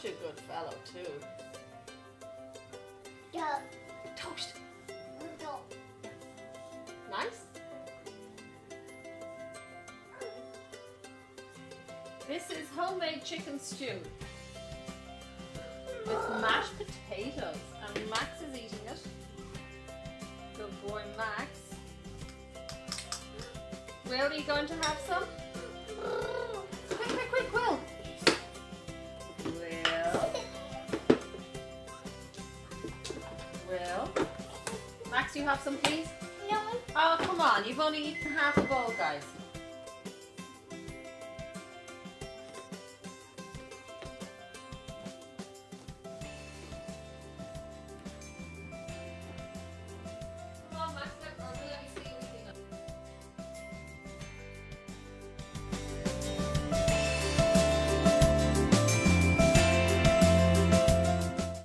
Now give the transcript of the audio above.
such a good fellow too. Yeah. Toast. No. Nice. This is homemade chicken stew with mashed potatoes, and Max is eating it. Good boy, Max. Will, are you going to have some? Quick, quick, quick, Will. Will. Max, you have some, please? No. Oh, come on. You've only eaten half a bowl, guys.